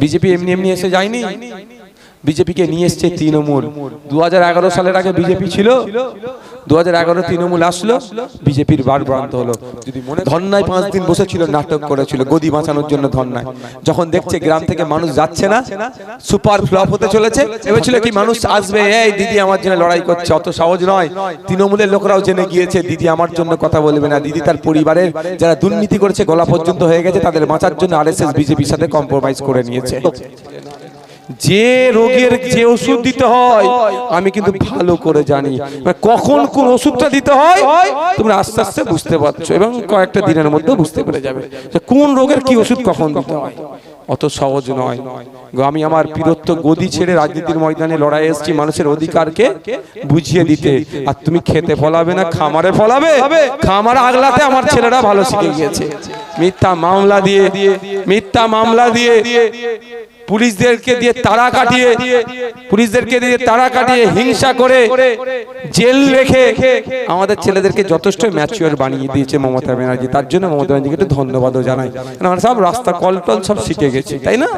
BJP এমনি এমনি এসে যায়নি, বিজেপিকে নিয়ে এসছে তৃণমূল। 2011 সালের আগে বিজেপি ছিল, 2011 তৃণমূল আসলো, বিজেপির বার প্রান্ত হলো। যদি মনে ধর্নায় 5 দিন বসেছিল, নাটক করেছিল গদি বাঁচানোর জন্য ধর্নায়। যখন দেখছে গ্রাম থেকে মানুষ যাচ্ছে না, সুপার ফ্লপ হতে চলেছে, ভেবেছিল কি মানুষ আসবে, এই দিদি আমার জন্য লড়াই করছে, অত সহজ নয়। তৃণমূলের লোকরাও জেনে গিয়েছে দিদি আমার জন্য কথা বলবে না, দিদি তার পরিবারের যারা দুর্নীতি করেছে গলা পর্যন্ত হয়ে গেছে, তাদের বাঁচার জন্য আরএসএস বিজেপির সাথে কম্প্রোমাইজ করে নিয়েছে। যে রোগের যে ওষুধ দিতে হয় আমি কিন্তু ভালো করে জানি, কখন কোন ওষুধটা দিতে হয় তোমরা আস্তে আস্তে বুঝতে পারছো, এবং কয়েকটা দিনের মধ্যে বুঝতে পেরে যাবে কোন রোগের কি ওষুধ কখন দিতে হয়। অত সহজ নয়। আমি আমার বীরত্ব গদি ছেড়ে রাজনীতির ময়দানে লড়াই এসেছি মানুষের অধিকারকে বুঝিয়ে দিতে, আর তুমি খেতে ফলাবে না খামারে ফলাবে। খামারে আগলাতে আমার ছেলেরা ভালো শিখে গিয়েছে। মিথ্যা মামলা দিয়ে পুলিশদেরকে দিয়ে তাড়া কাটিয়ে হিংসা করে জেল রেখে আমাদের ছেলেদেরকে যথেষ্ট ম্যাচিওর বানিয়ে দিয়েছে মমতা ব্যানার্জি। তার জন্য মমতা ব্যানার্জিকে একটু ধন্যবাদও জানাই। আমরা সব রাস্তা কলটল সব শিখে গেছি, তাই না?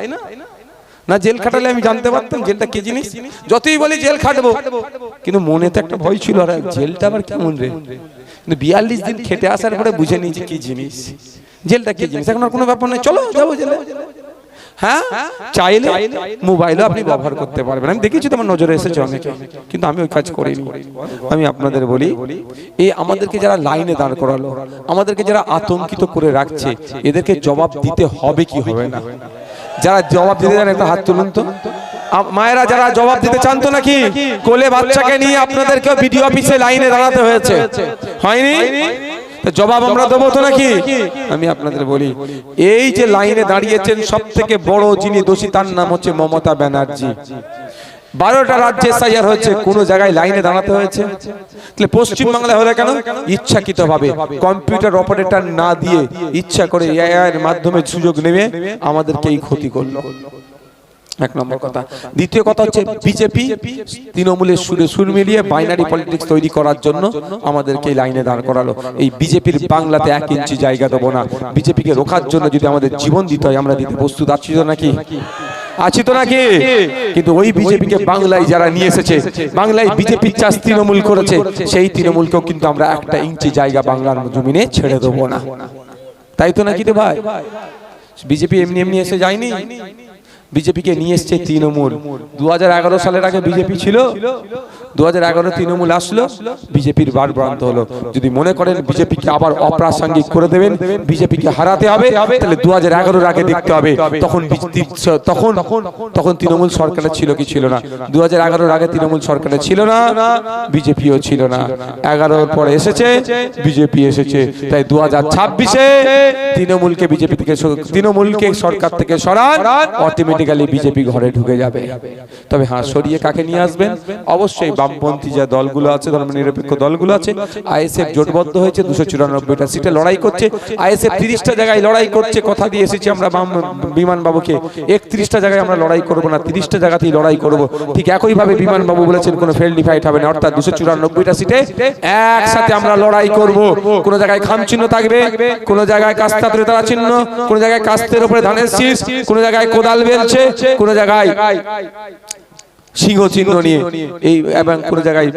না জেল খাটালে আমি জানতে পারতাম জেলটা কি জিনিস। যতই বলি জেল খাটবো, কিন্তু মনে তো একটা ভয় ছিল, আর জেলটা আবার কেমন রে। কিন্তু 42 দিন খেটে আসার পরে বুঝে নিয়েছি কি জিনিস, জেলটা কি জিনিস। এখন আর কোনো ব্যাপার নেই, চলো যাবো জেলে। হ্যাঁ, চাইলে মোবাইলও আপনি ব্যবহার করতে পারবেন। আমি দেখেছি তোমার নজরে এসেছে অনেকে, কিন্তু আমি ওই কাজ করিনি। আমি আপনাদের বলি, এই আমাদেরকে যারা লাইনে দাঁড় করালো, আমাদেরকে যারা আতঙ্কিত করে রাখছে, এদেরকে জবাব দিতে হবে কি হবে না? যারা জবাব দিতে চান একটা হাত তুলুন তো। মায়েরা যারা জবাব দিতে চান তো নাকি? কোলে বাচ্চাকে নিয়ে আপনাদেরকে বিডিও অফিসে লাইনে দাঁড়াতে হয়েছে, হয়নি? জবাব আমরা দেবো তো নাকি? আমি আপনাদের বলি, এই যে লাইনে দাঁড়িয়েছেন সব থেকে বড় যিনি দোষী তার নাম হচ্ছে মমতা ব্যানার্জি। 12টা রাজ্যে এসআইআর হয়েছে, কোন জায়গায় লাইনে দাঁড়াতে হয়েছে? তাহলে পশ্চিম বাংলায় হলো কেন? ইচ্ছাকৃতভাবে কম্পিউটার অপারেটর না দিয়ে ইচ্ছা করে এআই এর মাধ্যমে সুযোগ নেবে আমাদেরকে এই ক্ষতি করলো। এক নম্বর কথা। দ্বিতীয় কথা হচ্ছে বিজেপি তৃণমূলের সুরে সুর মিলিয়ে বাইনারি পলিটিক্স তৈরি করার জন্য আমাদেরকে লাইনে দাঁড় করালো। এই বিজেপির বাংলাতে 1 ইঞ্চি জায়গা দেবো না। বিজেপিকে রোখার জন্য যদি আমাদের জীবন দিতে হয় আমরা দিতে প্রস্তুত আছি তো নাকি? আছি তো নাকি? কিন্তু ওই বিজেপিকে বাংলায় যারা নিয়ে এসেছে, বাংলায় বিজেপি চাষ তৃণমূল করেছে, সেই তৃণমূলকেও কিন্তু আমরা 1 ইঞ্চি জায়গা বাংলার জমিনে ছেড়ে দেবো না। তাই তো নাকি রে ভাই? বিজেপি এমনি এমনি এসে যায়নি, বিজেপিকে নিয়ে এসছে তৃণমূল। 2011 সালের আগে বিজেপি ছিল, 2011 তৃণমূল আসলো, বিজেপির বার প্রান্ত হলো। যদি মনে করেন বিজেপিকে আবার অপ্রাসঙ্গিক করে দেবেন, বিজেপিকে হারাতে হবে, তাহলে 2011 আগে দেখতে হবে তখন তৃণমূল সরকারে ছিল কি ছিল না। 2011 আগে তৃণমূল সরকারে ছিল না, বিজেপিও ছিল না। 11 পরে এসেছে, বিজেপি এসেছে। তাই 2026-এ তৃণমূলকে সরকার থেকে সরান, অটোমেটিক্যালি বিজেপি ঘরে ঢুকে যাবে। তবে হ্যাঁ, সরিয়ে কাকে নিয়ে আসবেন? অবশ্যই বামপন্থী যে দলগুলো আছে, ধর্মনিরপেক্ষ দলগুলো আছে। আইএসএফ জোটবদ্ধ হয়েছে, 294টা সিটে লড়াই করছে। আইএসএফ 30টা জায়গায় লড়াই করছে, কথা দিয়ে এসেছি আমরা বিমান বাবুকে, 31টা জায়গায় আমরা লড়াই করব না, 30টা জায়গাতেই লড়াই করব। ঠিক একইভাবে বিমান বাবু বলেছেন কোনো ফেল্ডি ফাইট হবে না, অর্থাৎ 294টা সিটে একসাথে আমরা লড়াই করব। কোন জায়গায় খাম চিহ্ন থাকবে, কোন জায়গায় কাস্তে হাতের তারা চিহ্ন, কোন জায়গায় কাস্তের উপরে ধানের শীষ, কোন জায়গায় কোদাল বেলছে, কোন জায়গায় সিংহ চিহ্ন নিয়ে এই, এবং কোন জায়গায়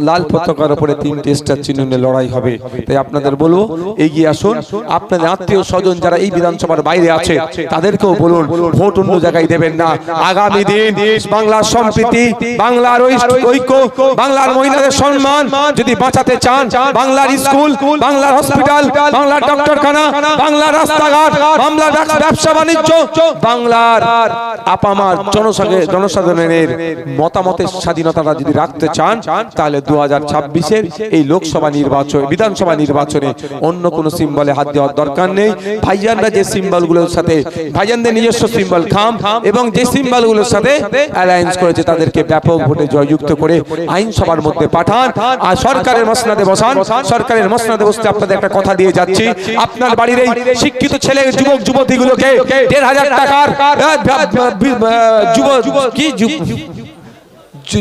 লাল পতাকার উপরে 3টে স্টার চিহ্ন নিয়ে লড়াই হবে। তাই আপনাদের বলবো, এগিয়ে আসুন। আপনাদের আত্মীয় স্বজন যারা এই বিধানসভার বাইরে আছে তাদেরকেও বলুন, ভোট অন্য জায়গায় দেবেন না। আগামী দিন বাংলার সম্প্রীতি, বাংলার ঐক্য, বাংলার মহিলাদের সম্মান যদি বাঁচাতে চান, বাংলার স্কুল, বাংলার হসপিটাল, বাংলার ডক্টরখানা, বাংলার রাস্তাঘাট, বাংলার ব্যবসা বাণিজ্য, বাংলার আপামার জনসাধারণের মতামতের স্বাধীনতাটা যদি রাখতে চান, তাহলে 2026-এর এই লোকসভা নির্বাচন, বিধানসভা নির্বাচনে অন্য কোনো সিম্বলে হাত দেওয়ার দরকার নেই। ভাইজানরা যে সিম্বলগুলোর সাথে, ভাইজানদের নিজস্ব সিম্বল খাম এবং যে সিম্বলগুলোর সাথে অ্যালায়েন্স করেছে, তাদেরকে ব্যাপক ভোটে জয়যুক্ত করে আইনসভার মধ্যে পাঠান আর সরকারের মসনদে বসান। সরকারের মসনদে বসতে আপনাদের একটা কথা দিয়ে যাচ্ছি, আপনার বাড়ির এই শিক্ষিত ছেলে যুবক যুবতীগুলোকে 1,500 টাকার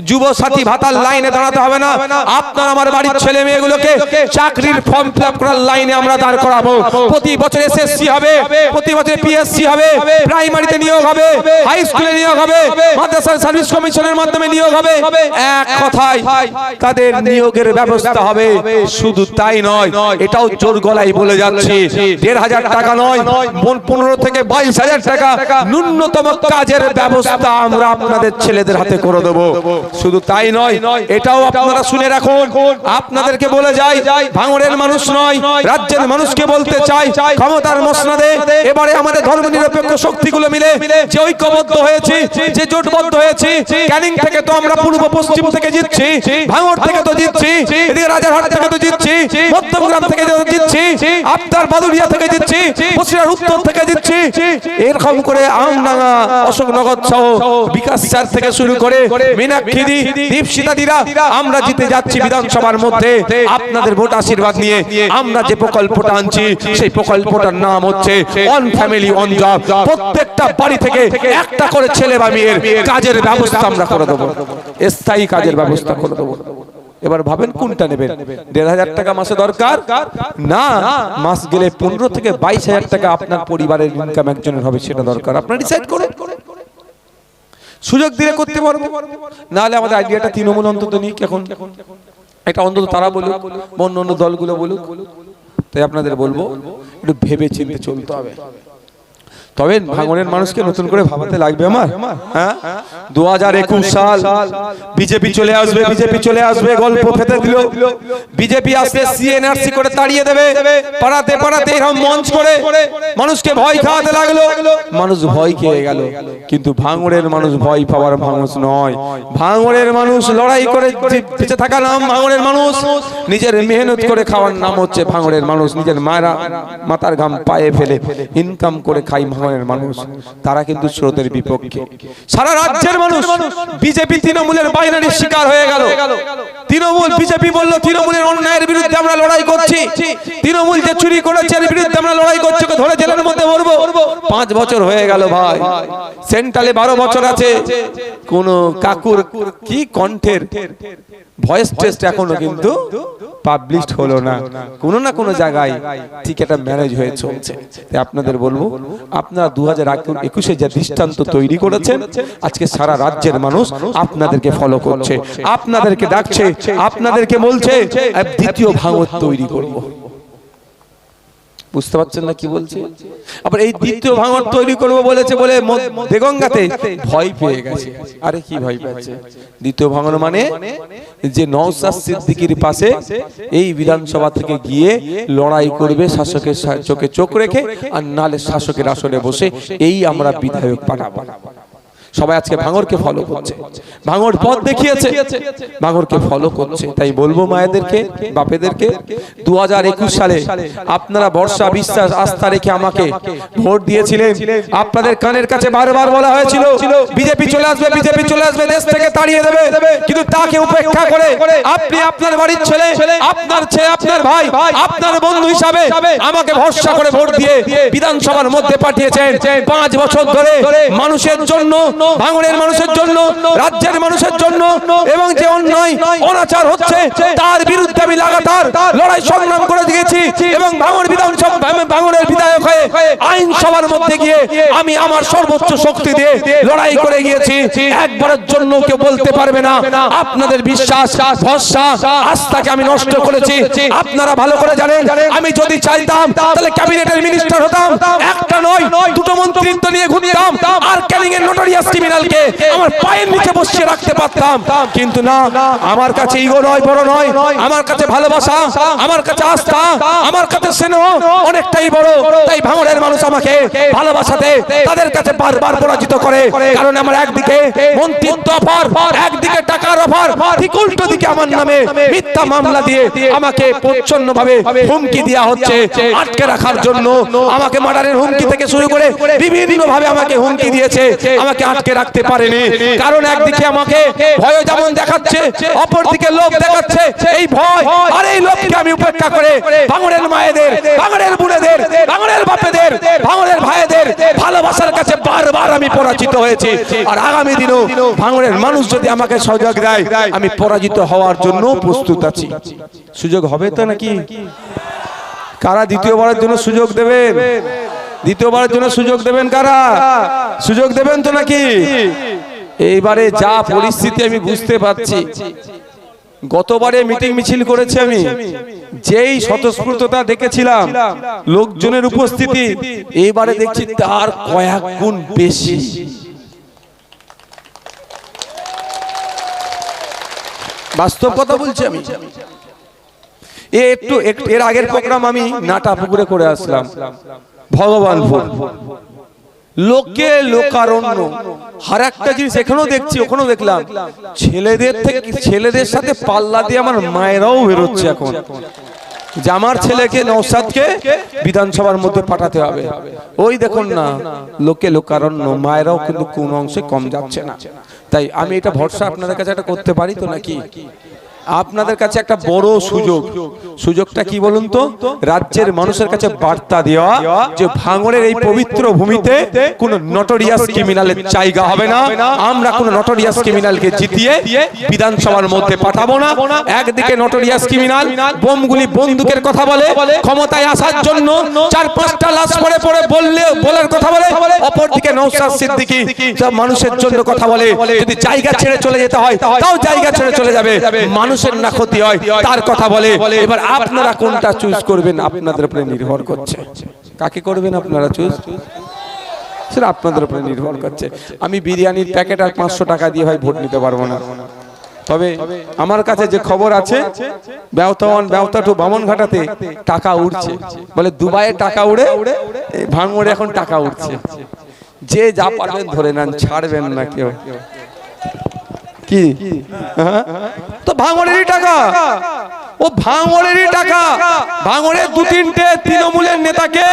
যুব সাথী ভাতার লাইনে দাঁড়াতে হবে না, আপনার আমার বাড়ির ছেলে মেয়েগুলোকে চাকরির ফর্ম ফিল আপ করার লাইনে আমরা দাঁড় করাবো। প্রতি বছর এসএসসি হবে, প্রতি বছর পিএসসি হবে, প্রাইমারিতে নিয়োগ হবে, হাই স্কুলে নিয়োগ হবে, মাদ্রাসা সার্ভিস কমিশনের মাধ্যমে নিয়োগ হবে। এক কথায় তাদের নিয়োগের ব্যবস্থা হবে। শুধু তাই নয়, এটাও জোর গলায় বলে যাচ্ছি, ১,৫০০ টাকা নয়, ১৫ থেকে ২২,০০০ টাকা ন্যূনতম কাজের ব্যবস্থা আমরা আপনাদের ছেলেদের হাতে করে দেবো। শুধু তাই নয়, এটাও আপনারা শুনে রাখুন, আপনাদেরকে বলে যাই, ভাঙড়ের মানুষ নয়, রাজ্যের মানুষকে বলতে চাই, ক্ষমতার মসনদে এবারে আমাদের ধর্মনিরপেক্ষ শক্তিগুলো মিলে যে ঐক্যবদ্ধ হয়েছি, যে জোটবদ্ধ হয়েছি, ক্যানিং থেকে তো আমরা পূর্ব পশ্চিম থেকে জিতছি, ভাঙড় থেকে তো জিতছি, এদিকে রাজারহাট থেকে তো জিতছি, মধ্যমগ্রাম থেকে জিতছি, আপনার বাদুড়িয়া থেকে জিতছি, বসিরহাট উত্তর থেকে জিতছি, এরকম করে আমডাঙ্গা, অশোকনগর সহ বিকাশ চার থেকে শুরু করে মীনাক্ষী, দীপশিতাদিরা আমরা জিতে যাচ্ছি বিধানসভার মধ্যে। আপনাদের ভোট আশীর্বাদ নিয়ে আমরা যে প্রকল্পটা আনছি, সেই প্রকল্পটার নাম হচ্ছে অন ফ্যামিলি অন জব। প্রত্যেকটা বাড়ি থেকে একটা করে ছেলে বা মেয়ের কাজের ব্যবস্থা আমরা করে দেবো, স্থায়ী কাজের ব্যবস্থা করে দেবো। এবার ভাবেন কোনটা নেবেন? ১,৫০০ টাকা মাসে দরকার না, মাস গেলে ১৫ থেকে ২২,০০০ টাকা আপনার পরিবারের ইনকাম একজনের হবে, সেটা দরকার। আপনারা ডিসাইড করুন, সুযোগ দিলে করতে পারবো, না হলে আমাদের আইডিয়াটা তৃণমূল অন্তত নিক এখন, এটা অন্তত তারা বলুক, অন্য অন্য দলগুলো বলুক। তাই আপনাদের বলবো, একটু ভেবে চিন্তে চলতে হবে। তবে ভাঙড়ের মানুষকে নতুন করে ভাবাতে লাগবে আমার। হ্যাঁ, ২০২১ সাল, বিজেপি চলে আসবে, বিজেপি চলে আসবে, গল্প ফেতে দিল। বিজেপি আসলে সিএনআরসি করে তাড়িয়ে দেবে, পাড়াতে পাড়াতে এরকম মঞ্চ করে মানুষকে ভয় খাওয়াতে লাগলো, মানুষ ভয় খেয়ে গেল। কিন্তু ভাঙড়ের মানুষ ভয় পাওয়ার মানুষ নয়, ভাঙড়ের মানুষ লড়াই করে বেঁচে থাকার নাম ভাঙড়ের মানুষ, নিজের মেহনত করে খাওয়ার নাম হচ্ছে ভাঙড়ের মানুষ, নিজের মাথার ঘাম পায়ে ফেলে ইনকাম করে খাই মানুষ। তারা কিন্তু স্রোতের বিপক্ষে। সারা রাজ্যের মানুষ বিজেপি তৃণমূলের বাইনারির শিকার হয়ে গেল। তৃণমূল, বিজেপি বলল তৃণমূলের অন্যায়ের বিরুদ্ধে আমরা লড়াই করছি, তৃণমূল যে চুরি করেছে এর বিরুদ্ধে আমরা লড়াই করছি, ধরে জেলের মধ্যে ভরবো। ৫ বছর হয়ে গেল ভাই, সেন্ট্রালে ১২ বছর আছে, কোন কাকুর কি কণ্ঠের ভয়েস টেস্ট এখনো কিন্তু পাবলিশড হলো না, কোনো না কোনো জায়গায় ঠিক একটা ম্যানেজ হয়ে চলছে। তাই আপনাদের বলবো, আপনারা ২০২১-এ যে দৃষ্টান্ত তৈরি করেছেন, আজকে সারা রাজ্যের মানুষ আপনাদেরকে ফলো করছে, আপনাদেরকে ডাকছে, আপনাদেরকে বলছে দ্বিতীয় ভাঙড় তৈরি করব। বুঝতে পারছেন না কি বলছে? আবার এই দ্বিতীয় ভাঙড় তৈরি করব বলেছে বলে দেগঙ্গাতে ভয় পেয়ে গেছে। আরে কি ভয় পাচ্ছে? দ্বিতীয় ভাঙড় মানে যে নওশাদ সিদ্দিকীর পাশে এই বিধানসভা থেকে গিয়ে লড়াই করবে শাসকের চোখে চোখ রেখে, আর নালে শাসকের আসনে বসে এই আমরা বিধায়ক পাঠাবো। সবাই আজকে ভাঙড়কে ফলো করছে, ভাঙড় পথ দেখিয়েছে, ভাঙড়কে ফলো করছে। তাই বলবো মায়েদেরকে, বাপেদেরকে, ২০২১ সালে আপনারা ভরসা, বিশ্বাস, আস্থা রেখে আমাকে ভোট দিয়েছিলেন। আপনাদের কানের কাছে বারবার বলা হয়েছিল বিজেপি চলে আসবে, বিজেপি চলে আসবে, দেশ থেকে তাড়িয়ে দেবে। কিন্তু তাকে উপেক্ষা করে আপনি আপনার বাড়ির ছেলে, আপনার ছেলে, আপনার ভাই, আপনার বন্ধু হিসাবে আমাকে ভরসা করে ভোট দিয়ে বিধানসভার মধ্যে পাঠিয়েছেন। ৫ বছর ধরে মানুষের জন্য, ভাঙড়ের মানুষের জন্য, রাজ্যের মানুষের জন্য, এবং যে অন্যায় অনাচার হচ্ছে তার বিরুদ্ধে আমি লাগাতার লড়াই সংগ্রাম করে দিয়েছি। এবং ভাঙড় বিধানসভা, ভাঙড়ের বিধায়ক হয়ে আইনসভার মধ্যে গিয়ে আমি আমার সর্বোচ্চ শক্তি দিয়ে লড়াই করে গিয়েছি। একবারের জন্য কেউ বলতে পারবে না আপনাদের বিশ্বাস, ভরসা, আস্থাকে আমি নষ্ট করেছি। আপনারা ভালো করে জানেন, আমি যদি চাইতাম তাহলে ক্যাবিনেটের মিনিস্টার হতাম, একটা নয় 2টো মন্ত্রিত্ব নিয়ে ঘুরতাম, আর ক্যানিং এর নোটরিয়াস ক্রিমিনালকে আমার পায়ের নিচে বসিয়ে রাখতে পারতাম। কিন্তু না, আমার কাছে ইগো নয়, বড় নয়, আমার কাছে ভালোবাসা, আমার কাছে আস্থা, আমার কাছে স্নেহ অনেকটাই বড়। তাই ভাঙড়ের মানুষ আমাকে ভালোবাসাতে তাদের কাছে বারবার পরাজিত করে। কারণ আমার একদিকে মন্ত্রিত্ব অফার, একদিকে টাকার অফার, ঠিক উল্টো দিকে আমার নামে মিথ্যা মামলা দিয়ে আমাকে প্রচ্ছন্নভাবে হুমকি দেওয়া হচ্ছে আটকে রাখার জন্য। আমাকে মার্ডারের হুমকি থেকে শুরু করে বিভিন্ন ভাবে আমাকে হুমকি দিয়েছে, আমাকে আটকে রাখতে পারেনি, কারণ একদিকে আমাকে ভয় যেমন দেখাচ্ছে, অপরদিকে লোভ দেখাচ্ছে। এই ভয় আর এই লোভকে আমি উপেক্ষা করে ভাঙড়ের মায়েদের, ভাঙড়ের বোনেদের, ভাঙড়ের বাপেদের, ভাঙড়ের ভাইদের ভালোবাসার কাছে বারবার আমি পরাজিত হয়েছি। আর আগামী দিনেও ভাঙড়ের মানুষ যদি আমাকে সহযোগ দেয়, আমি পরাজিত হওয়ার জন্য প্রস্তুত আছি। সুযোগ হবে তো নাকি? কারা দ্বিতীয়বারের জন্য সুযোগ দেবেন? দ্বিতীয়বারের জন্য সুযোগ দেবেন কারা? সুযোগ দেবেন তো নাকি? এইবারে যা পরিস্থিতি আমি বুঝতে পারছি, গতবারে মিটিং মিছিল করেছি আমি, যেই স্বতঃস্ফূর্ততা দেখেছিলাম লোকজনের উপস্থিতি, এইবারে দেখছি তার কয়েক গুণ বেশি। বাস্তব কথা বলছি আমি। এর আগের প্রোগ্রাম আমি নাটা পুকুরে করে আসলাম, ভগবানপুর। লোকে লোকারণ্য। আর একটা জিনিস এখানেও দেখছি, ওখানেও দেখলাম, ছেলেদের সাথে পাল্লা দিয়ে আমার মায়েরাও বেরোচ্ছে এখন, যে আমার ছেলেকে নওশাদকে বিধানসভার মধ্যে পাঠাতে হবে। ওই দেখুন না, লোকে লোকারণ্য, মায়েরাও কিন্তু কোন অংশে কম যাচ্ছে না। তাই আমি এটা ভরসা আপনাদের কাছে একটা করতে পারি তো নাকি? আপনাদের কাছে একটা বড় সুযোগ। সুযোগটা কি বলুন তো? রাজ্যের মানুষের কাছে বার্তা দেওয়া যে ভাঙড়ের এই পবিত্র ভূমিতে কোন নটোরিয়াস ক্রিমিনালের জায়গা হবে না। আমরা কোন নটোরিয়াস ক্রিমিনালকে জিতিয়ে বিধানসভার মধ্যে পাঠাবো না। একদিকে নটোরিয়াস ক্রিমিনাল বোমগুলি বন্দুকের কথা বলে, ক্ষমতায় আসার জন্য 4-5টা লাশ পড়ে পড়ে বলার কথা বলে, অপরদিকে নওশাদ সিদ্দিকী সব মানুষের জন্য কথা বলে। যদি জায়গা ছেড়ে চলে যেতে হয় তাও জায়গা ছেড়ে চলে যাবে, মানুষের না ক্ষতি হয় তার কথা বলে। এবার আপনারা কোনটা চুজ করবেন আপনাদের উপরে নির্ভর করছে। কাকে করবেন আপনারা চুজ, সেটা আপনাদের উপরে নির্ভর করছে। আমি বিরিয়ানির প্যাকেট আর 500 টাকা দিয়ে ভাই ভোট নিতে পারবো না। তবে আমার কাছে যে খবর আছে, ব্যবতা টু বামনঘাটাতে টাকা উঠছে, বলে দুবাইয়ে টাকা উড়ে ভাঙড়ে এখন টাকা উঠছে। যে যা পারবেন ধরে নেন, ছাড়বেন না কেউ। কি তো ভাঙড়েরই টাকা, ও ভাঙড়েরই টাকা। ভাঙড়ের 2-3টে তৃণমূলের নেতাকে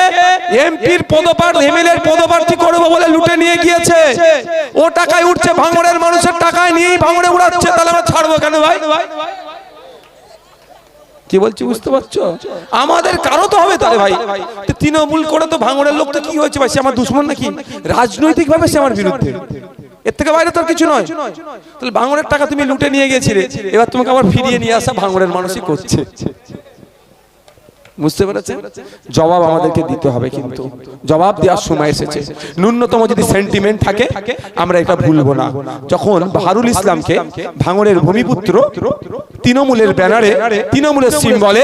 এমপির পদপ্রার্থী, এমএলএর পদপ্রার্থী করবো বলে লুটে নিয়ে গিয়েছে। ও টাকায় উঠছে, ভাঙড়ের মানুষের টাকায় নিয়ে ভাঙড়ে উড়াচ্ছে। তাহলে আমরা ছাড়বো কেন ভাই? কি বলছি বুঝতে পারছো? আমাদের কারো তো হবে তাহলে ভাই। তৃণমূল করে তো ভাঙড়ের লোক তো কি হয়েছে ভাই? সে আমার দুশমন নাকি? রাজনৈতিক ভাবে সে আমার বিরুদ্ধে, এর থেকে বাইরে তো আর কিছু নয়। তাহলে ভাঙড়ের টাকা তুমি লুটে নিয়ে গেছিলে, এবার তোমাকে আবার ফিরিয়ে নিয়ে আসা ভাঙড়ের মানুষই করছে। বুঝতে পেরেছেন? জবাব আমাদেরকে দিতে হবে, কিন্তু জবাব দেওয়ার সময় এসেছে। ন্যূনতম যদি সেন্টিমেন্ট থাকে আমরা এটা ভুলবো না। যখন বাহারুল ইসলামকে ভাঙড়ের ভূমিপুত্র তৃণমূলের ব্যানারে, তৃণমূলের সিম্বলে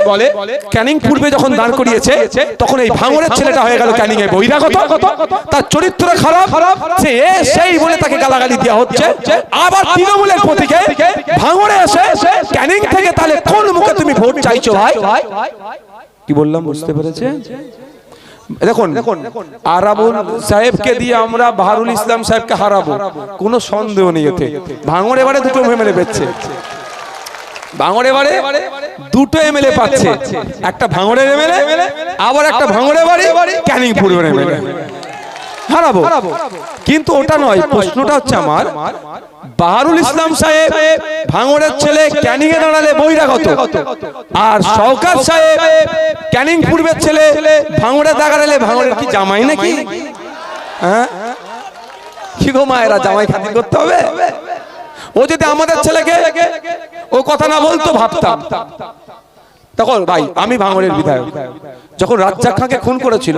ক্যানিং পূর্বে যখন দাঁড় করিয়েছে, তখন এই ভাঙড়ের ছেলেটা হয়ে গেল ক্যানিং এ বহিরাগত। তার চরিত্র খারাপ, সেই বলে তাকে গালাগালি দেওয়া হচ্ছে। আবার তৃণমূলের প্রতীকে ভাঙড়ে এসে ক্যানিং থেকে, তাহলে কোন মুখে তুমি ভোট চাইছো ভাই? কি বললাম বুঝতে পেরেছে? দেখুন, আরাবুল সাহেবকে দিয়ে আমরা বাহারুল ইসলাম সাহেবকে হারাবো, কোনো সন্দেহ নেই এতে। ভাঙড়ে এবারে দুটো এমএলএ পেচ্ছে, ভাঙড়ে এবারে দুটো এমএলএ পাচ্ছে, একটা ভাঙড়ের এমএলএ, আবার একটা ভাঙড়ে বাড়ি ক্যানিং পূর্বের এমএলএ। হারাবো, কিন্তু ওটা নয়। প্রশ্নটা হচ্ছে আমার, বাহারুল ইসলাম সাহেব ভাঙড়ের ছেলে ক্যানিং এ দাঁড়ালে বহিরাগত, আর শওকত সাহেব ক্যানিং পূর্বের ছেলে ভাঙড়ে দাঁড়ালে ভাঙড়ের কি জামাই নাকি? হ্যাঁ, কি গো মায়েরা, জামাই খাতির করতে হবে? ও যদি আমাদের ছেলেকে ও কথা না বলতো ভাবতাম। তখন ভাই আমি ভাঙড়ের বিধায়ক, যখন রাজ্জাক খাঁকে খুন করেছিল